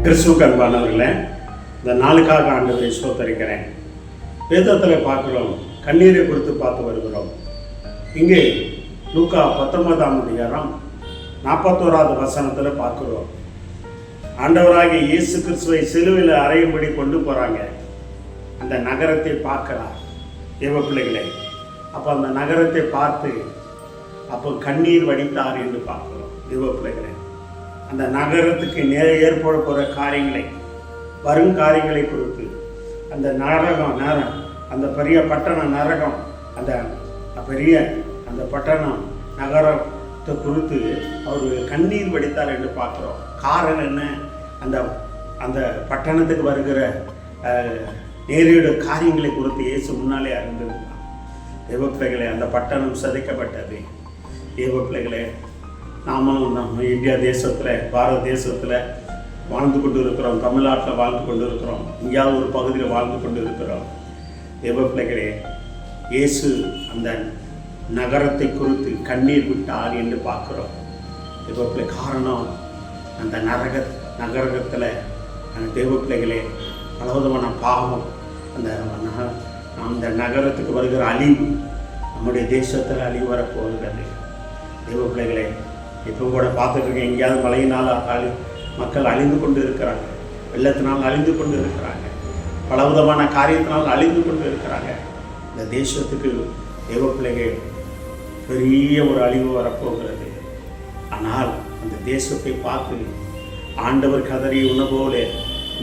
கிறிஸ்துவுக்கு அன்பானவர்களே, இந்த நாளுக்காக ஆண்டவரை ஸ்தோத்தரிக்கிறேன். வேதத்தில் பார்க்குறோம், கண்ணீரை குறித்து பார்த்து வருகிறோம். இங்கே லூக்கா 19ஆம் அதிகாரம் 41வது வசனத்தில் பார்க்குறோம். ஆண்டவராகிய இயேசு கிறிஸ்துவை சிலுவையில் அறையும்படி கொண்டு போகிறாங்க. அந்த நகரத்தை பார்க்கிறார் தேவ பிள்ளைகளை. அப்போ அந்த நகரத்தை பார்த்து அப்போ கண்ணீர் வடித்தார் என்று பார்க்கிறோம் தேவ பிள்ளைகளை. அந்த நகரத்துக்கு ஏற்பட போகிற காரியங்களை, வரும் காரியங்களை குறித்து, அந்த நரகம் அந்த பெரிய பட்டணம் நரகம், அந்த பெரிய அந்த பட்டணம் நகரத்தை குறித்து அவர் கண்ணீர் வடித்தார் என்று பார்க்குறோம். காரணம் என்ன? அந்த அந்த பட்டணத்துக்கு வருகிற நேரிட காரியங்களை குறித்து இயேசு முன்னாலே அறிந்திருந்தார். தேவ பிள்ளைகளே, அந்த பட்டணம் சிதைக்கப்பட்டது. தேவ பிள்ளைகளே, நாமளும் நம்ம இந்தியா தேசத்தில், பாரத தேசத்தில் வாழ்ந்து கொண்டு இருக்கிறோம். தமிழ்நாட்டில் வாழ்ந்து கொண்டு இருக்கிறோம். எங்கேயாவது ஒரு பகுதியில் வாழ்ந்து கொண்டு இருக்கிறோம். தேவ பிள்ளைகளே, இயேசு அந்த நகரத்தை குறித்து கண்ணீர் விட்டார் என்று பார்க்குறோம். தேவ பிள்ளை, காரணம் அந்த நகரத்தில் அந்த தேவ பிள்ளைகளே பலவிதமான பாவம், அந்த நகரத்துக்கு வருகிற அழிவு, நம்முடைய தேசத்தில் அழிவு வரப்போகிறது. தேவ பிள்ளைகளே, இப்போ கூட பார்த்துட்ருக்கேன், எங்கேயாவது மழையினால் மக்கள் அழிந்து கொண்டு இருக்கிறாங்க, வெள்ளத்தினால் அழிந்து கொண்டு இருக்கிறாங்க, பலவிதமான காரியத்தினால் அழிந்து கொண்டு இருக்கிறாங்க. இந்த தேசத்துக்கு தேவ பிள்ளைகள் பெரிய ஒரு அழிவு வரப்போகிறது. ஆனால் அந்த தேசத்தை பார்த்து ஆண்டவர் கதறி உணவோல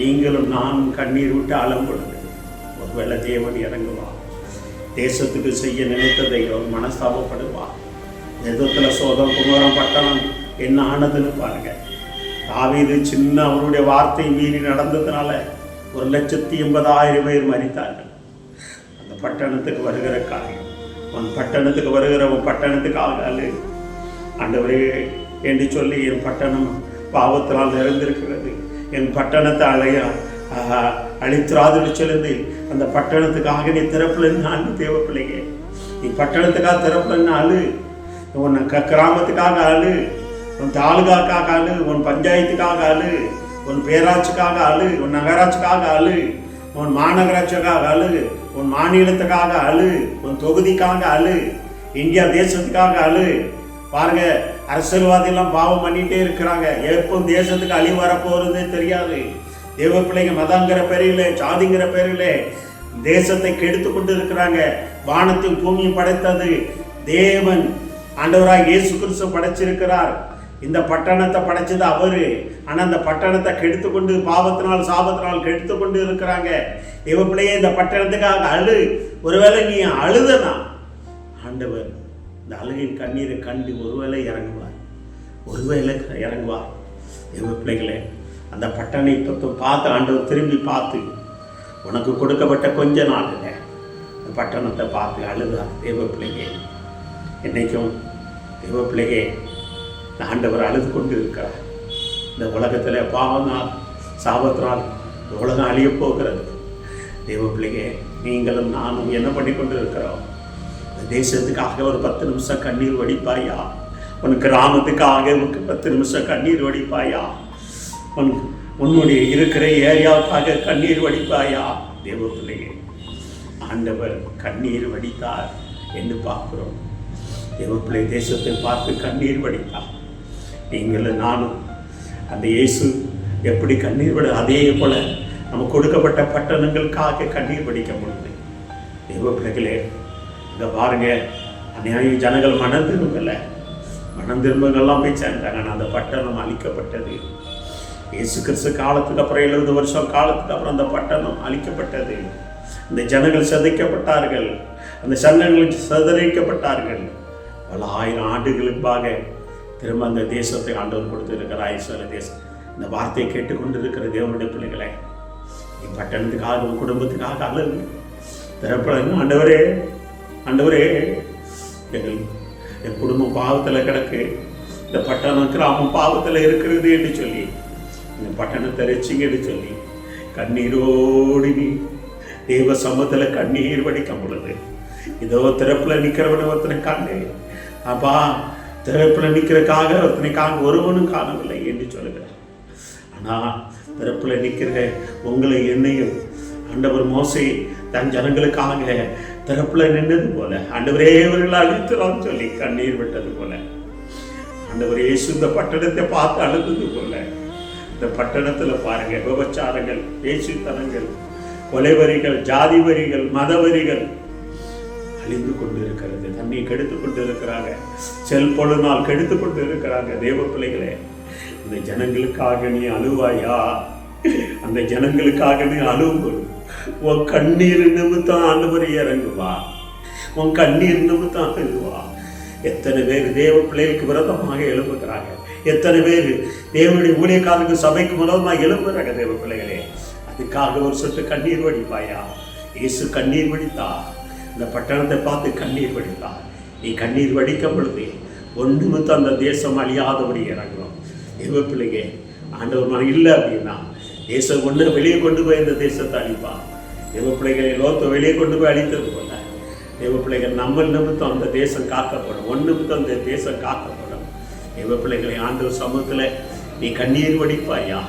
நீங்களும் நானும் கண்ணீர் விட்டு அலம்பொழுது ஒருவேளை தேவன் இறங்குவார். தேசத்துக்கு செய்ய நினைத்ததை அவர் மனஸ்தாபப்படுவார். எதத்தில் சோதம் குமரம் பட்டணம் என்ன ஆனதுன்னு பாருங்க. தாவீது சின்ன அவருடைய வார்த்தை மீறி நடந்ததுனால 1,80,000 பேர் மரித்தார்கள். அந்த பட்டணத்துக்கு வருகிற காரியம், உன் பட்டணத்துக்கு வருகிற உன் பட்டணத்துக்கு ஆகாது ஆண்டவரே என்று சொல்லி, என் பட்டணம் பாவத்தினால் நிறைந்திருக்கிறது, என் பட்டணத்தை அழித்துறாதுன்னு சொல்லுது. அந்த பட்டணத்துக்காக நீ திறப்புலன்னு அழு தேவ பிள்ளைங்க. நீ பட்டணத்துக்காக திறப்புலன்னு அழு, உன் கிராமத்துக்காக அழு, உன் தாலுகாக்காக அழு, உன் பஞ்சாயத்துக்காக அழு, உன் பேராட்சிக்காக அழு, உன் நகராட்சிக்காக அழு, உன் மாநகராட்சிக்காக அழு, உன் மாநிலத்துக்காக அழு, உன் தொகுதிக்காக அழு, இந்தியா தேசத்துக்காக அழு. பாருங்க, அரசியல்வாதியெல்லாம் பாவம் பண்ணிகிட்டே இருக்கிறாங்க. எப்போ தேசத்துக்கு அழிவு வரப்போகிறதே தெரியாது. தேவ பிள்ளைங்க மதங்கிற பேரில், ஜாதிங்கிற பேரில் தேசத்தை கெடுத்து கொண்டு இருக்கிறாங்க. வானத்தையும் பூமியும் படைத்தது தேவன், ஆண்டவராக இயேசு கிறிஸ்து படைச்சிருக்கிறார். இந்த பட்டணத்தை படைச்சது அவரு. ஆனால் அந்த பட்டணத்தை கெடுத்து கொண்டு, பாவத்தினால் சாபத்தினால் கெடுத்து கொண்டு இருக்கிறாங்க. தேவ பிள்ளையே, இந்த பட்டணத்துக்காக அழு. ஒருவேளை நீ அழுதனா ஆண்டவர் இந்த அழுகின் கண்ணீரை கண்டு ஒருவேளை இறங்குவார், ஒருவேளை இறங்குவார். தேவ பிள்ளைகளே, அந்த பட்டணத்தை பார்த்து ஆண்டவர் திரும்பி பார்த்து, உனக்கு கொடுக்கப்பட்ட கொஞ்ச நாளில் இந்த பட்டணத்தை பார்த்து அழுதார். தேவ பிள்ளையே, என்னைக்கும் தேவ பிள்ளையே, இந்த ஆண்டவர் அழுது கொண்டு இருக்கிறார். இந்த உலகத்தில் பாவனால் சாபத்தினால் இந்த உலகம் அழிய போகிறது. தேவ பிள்ளையே, நீங்களும் நானும் என்ன பண்ணி கொண்டு இருக்கிறோம்? இந்த தேசத்துக்காக ஒரு 10 நிமிஷம் கண்ணீர் வடிப்பாயா? உன் கிராமத்துக்காக 10 நிமிஷம் கண்ணீர் வடிப்பாயா? உன்னுடைய இருக்கிற ஏரியாவுக்காக கண்ணீர் வடிப்பாயா? தேவ பிள்ளையே, ஆண்டவர் கண்ணீர் வடித்தார் என்று பார்க்கிறோம். தேவ பிள்ளை தேசத்தை பார்த்து கண்ணீர் வடித்தார். நீங்களும் நானும் அந்த இயேசு எப்படி கண்ணீர் வடி, அதே போல நம்ம கொடுக்கப்பட்ட பட்டணங்களுக்காக கண்ணீர் வடிக்க முடியுது. தேவ பிள்ளைகளே, இங்கே பாருங்க, அநியாய ஜனங்கள் மனம் திரும்பங்கள்லாம் போய் சேர்ந்தாங்க. ஆனால் அந்த பட்டணம் அழிக்கப்பட்டது. இயேசு கிறிஸ்து காலத்துக்கு அப்புறம் 70 வருஷம் காலத்துக்கு அப்புறம் அந்த பட்டணம் அழிக்கப்பட்டது. இந்த ஜனங்கள் சிதைக்கப்பட்டார்கள், அந்த சன்னங்கள் சிதறிக்கப்பட்டார்கள். பல 1000 ஆண்டுகளுக்காக திரும்ப அந்த தேசத்தை ஆண்டவர் கொடுத்திருக்கிறார். இஸ்ரவேல் தேசம். இந்த வார்த்தையை கேட்டுக்கொண்டு இருக்கிற தேவனுடைய பிள்ளைகளை, என் பட்டணத்துக்காக, உன் குடும்பத்துக்காக அழுது திறப்படணும். ஆண்டவரே, ஆண்டவரே, என் குடும்பம் பாவத்தில் கிடக்கு, இந்த பட்டணம் கிராமம் பாவத்தில் இருக்கிறது என்று சொல்லி, இந்த பட்டணத்தை ரட்சிங்கன்னு சொல்லி கண்ணீரோடு நீ தேவ சமூகத்தில் கண்ணீர் வடிக்கும் பொழுது, இதோ திறப்பில் நிற்கிறவனை ஒருத்தனை காணே, அப்பா திறப்பில் நிற்கிறதுக்காக ஒருத்தனை ஒருவனும் காணவில்லை என்று சொல்லுகிறார். ஆனால் பிறப்பில் நிற்கிற உங்களை என்னையும் ஆண்டவர் மோசே தன் ஜனங்களுக்காக திறப்புல நின்றது போல, ஆண்டவரே இவர்கள் அழித்துலாம் சொல்லி கண்ணீர் விட்டது போல, ஆண்டவரே இந்த பட்டணத்தை பார்த்து அழுந்தது போல, இந்த பட்டணத்துல பாருங்க விபச்சாரங்கள், பேச்சுத்தனங்கள், கொலைவரிகள், ஜாதி வரிகள், மத வரிகள் அழிந்து கொண்டு இருக்கிறது. தண்ணி கெடுத்து கொண்டு இருக்கிறாங்க, செல்பொழுனால் கெடுத்து கொண்டு இருக்கிறாங்க. தேவ பிள்ளைகளே, இந்த ஜனங்களுக்காக நீ அழுவாயா? அந்த ஜனங்களுக்காக நீ அழுவும். உன் கண்ணீர் நிமித்தம் ஆண்டவர் இறங்குவா, உன் கண்ணீர் நிமித்தம் அழுவா. எத்தனை பேர் தேவ பிள்ளைகளுக்கு விரதமாக எழுப்புகிறாங்க, எத்தனை பேர் தேவனுடைய ஊழியக்காரருக்கு சபைக்கு விரதமாக எழுப்புறாங்க. தேவ பிள்ளைகளே, அதுக்காக ஒரு சொட்டு கண்ணீர் வடிப்பாயா? இயேசு கண்ணீர் வடித்தா, இந்த பட்டணத்தை பார்த்து கண்ணீர் வடித்தா. நீ கண்ணீர் வடிக்கும் பொழுது ஒன்றுமித்து அந்த தேசம் அழியாதபடி இறங்கும். தேவ பிள்ளைங்க, ஆண்டவர் மனம் இல்லை அப்படின்னா தேசம் ஒன்று வெளியே கொண்டு போய் இந்த தேசத்தை அழிப்பா. தேவ பிள்ளைகளை லோத்தை வெளியே கொண்டு போய் அழித்தது போல தேவ பிள்ளைகள் நம்ம நிமித்தம் அந்த தேசம் காக்கப்படும், ஒன்று நிமித்தம் அந்த தேசம் காக்கப்படும். தேவ பிள்ளைகளை ஆண்டவர் சமூகத்தில் நீ கண்ணீர் வடிப்பாயா?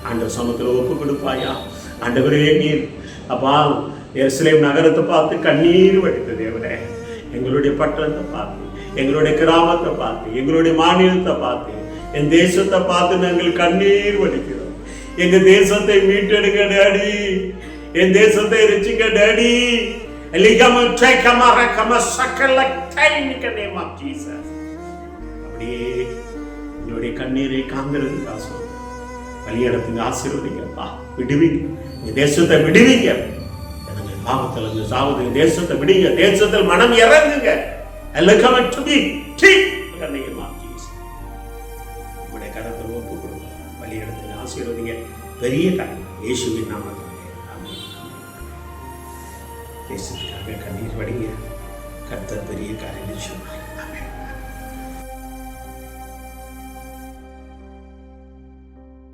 ஆண்டவர் சமூகத்தில் ஒப்பு கொடுப்பாயா? ஆண்டவரே நீர் அப்பா எருசலேம் நகரத்தை பார்த்து கண்ணீர் வடித்த தேவனே, எங்களுடைய பட்டணத்தை பார்த்து, எங்களுடைய கிராமத்தை பார்த்து, எங்களுடைய மாநிலத்தை பார்த்து, என் தேசத்தை பார்த்து நாங்கள் கண்ணீர் வடிக்கிறோம். எங்க தேசத்தை மீட்டெடுங்க டாடி, என் தேசத்தை ரட்சிக்க டாடி. அப்படியே எங்களுடைய கண்ணீரை காண்கிறது காசு பலியிடத்துக்கு ஆசீர்வதிங்கப்பா, விடுவீங்க தேசத்தை, விடுவீங்க பாவத்தில் இருந்து சாவதுங்க, தேசத்தை விடுங்க, தேசத்தில் மனம் இறங்குங்க. உங்களுடைய கரத்தை ஒப்பு கொடுங்க, பலியிடத்துக்கு ஆசீர்வதிங்க. பெரிய காரியம் இயேசுவின் நாமத்தில் தேசத்துக்காக கண்ணீர் வடிங்க. கர்த்தர் பெரிய காரியம் நிச்சயமாக